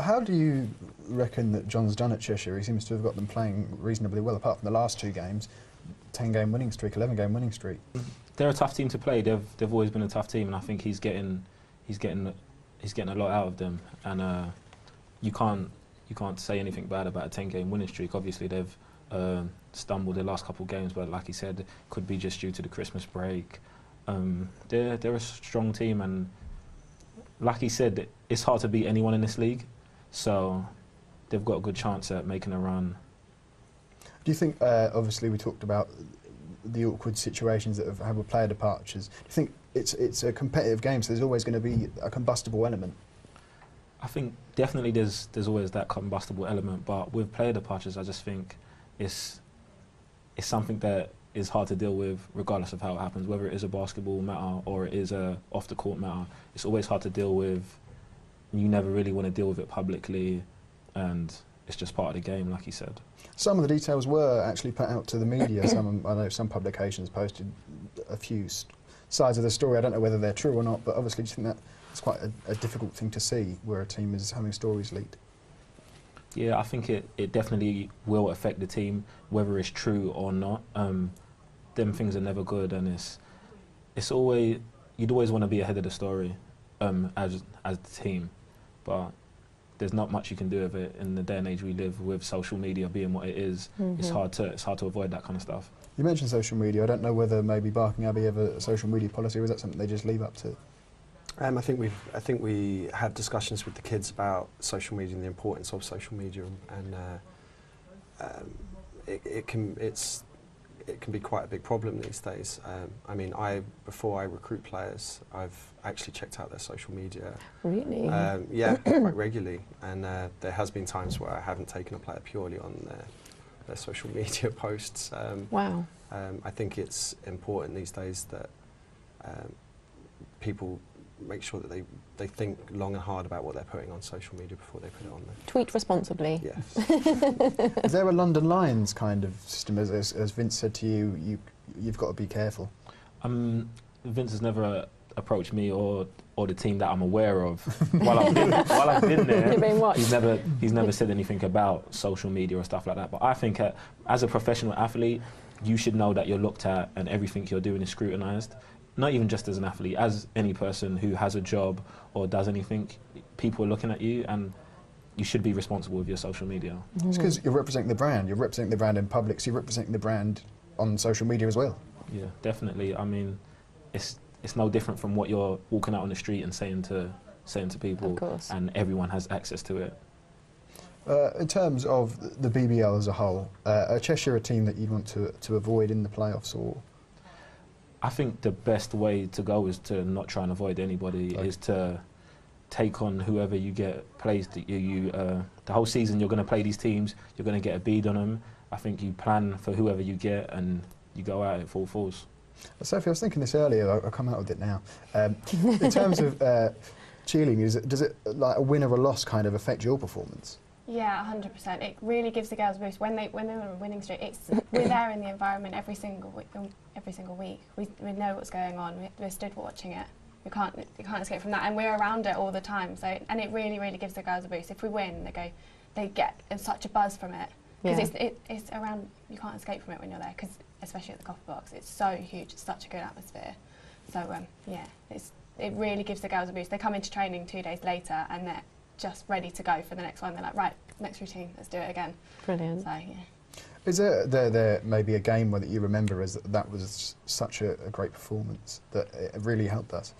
How do you reckon that John's done at Cheshire? He seems to have got them playing reasonably well, apart from the last 2 games. 10-game winning streak, 11-game winning streak. They're a tough team to play. They've always been a tough team, and I think he's getting a lot out of them. And you can't say anything bad about a 10-game winning streak. Obviously, they've stumbled the last couple of games, but like he said, could be just due to the Christmas break. They're a strong team, and like he said, it's hard to beat anyone in this league. So they've got a good chance at making a run. Do you think, obviously we talked about the awkward situations that have had with player departures, do you think it's a competitive game, so there's always going to be a combustible element? I think definitely there's always that combustible element, but with player departures, I just think it's something that is hard to deal with regardless of how it happens, whether it is a basketball matter or it is a off-the-court matter. It's always hard to deal with. You never really want to deal with it publicly, and it's just part of the game, like you said. Some of the details were actually put out to the media. I know some publications posted a few sides of the story. I don't know whether they're true or not, but obviously do you think that it's quite a difficult thing to see, where a team is having stories leaked? Yeah, I think it definitely will affect the team, whether it's true or not. Them things are never good, and it's always, you'd always want to be ahead of the story as the team, but there's not much you can do with it in the day and age we live with social media being what it is. It's hard to avoid that kind of stuff. You mentioned social media. I don't know whether maybe Barking Abbey have a social media policy, or is that something they just leave up to? I think we had discussions with the kids about social media and the importance of social media, and it can be quite a big problem these days. I mean, before I recruit players, I've actually checked out their social media. Really? Yeah, quite regularly. And there has been times where I haven't taken a player purely on their social media posts. Wow. I think it's important these days that people make sure that they think long and hard about what they're putting on social media before they put it on there. Tweet responsibly. Yes. Is there a London Lions kind of system, as Vince said to you, you've got to be careful? Vince has never approached me or the team that I'm aware of while I've been there. He's never said anything about social media or stuff like that. But I think as a professional athlete, you should know that you're looked at and everything you're doing is scrutinised. Not even just as an athlete, as any person who has a job or does anything, people are looking at you, and you should be responsible with your social media. It's because you're representing the brand. You're representing the brand in public, so you're representing the brand on social media as well. Yeah, definitely. I mean, it's no different from what you're walking out on the street and saying to people, of course. And everyone has access to it. In terms of the BBL as a whole, are Cheshire a team that you'd want to avoid in the playoffs, or? I think the best way to go is to not try and avoid anybody, is to take on whoever you get placed. The whole season you're going to play these teams, you're going to get a bead on them. I think you plan for whoever you get and you go out at full force. Sophie, I was thinking this earlier, I'll come out with it now. In terms of cheerleading, does it, like a win or a loss, kind of affect your performance? Yeah, 100%. It really gives the girls a boost when they're on a winning streak. We're there in the environment every single week. We know what's going on. We're stood watching it. You can't escape from that, and we're around it all the time. So, and it really gives the girls a boost. If we win, they get such a buzz from it, because it's around. You can't escape from it when you're there, because especially at the Copper Box, it's so huge. It's such a good atmosphere. So yeah, it really gives the girls a boost. They come into training 2 days later, and they're just ready to go for the next one. They're like, right, next routine, let's do it again. Brilliant. So yeah. Is there maybe a game that you remember as that was such a great performance that it really helped us?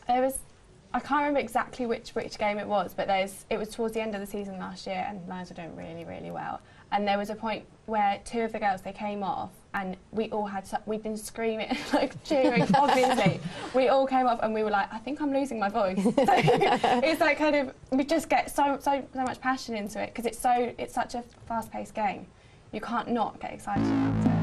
I can't remember exactly which game it was, but it was towards the end of the season last year, and Lions were doing really well. And there was a point where 2 of the girls, they came off, and we all we'd been screaming, like cheering, obviously. We all came off and we were like, I think I'm losing my voice. So it's like kind of, we just get so much passion into it, because it's such a fast-paced game. You can't not get excited about it.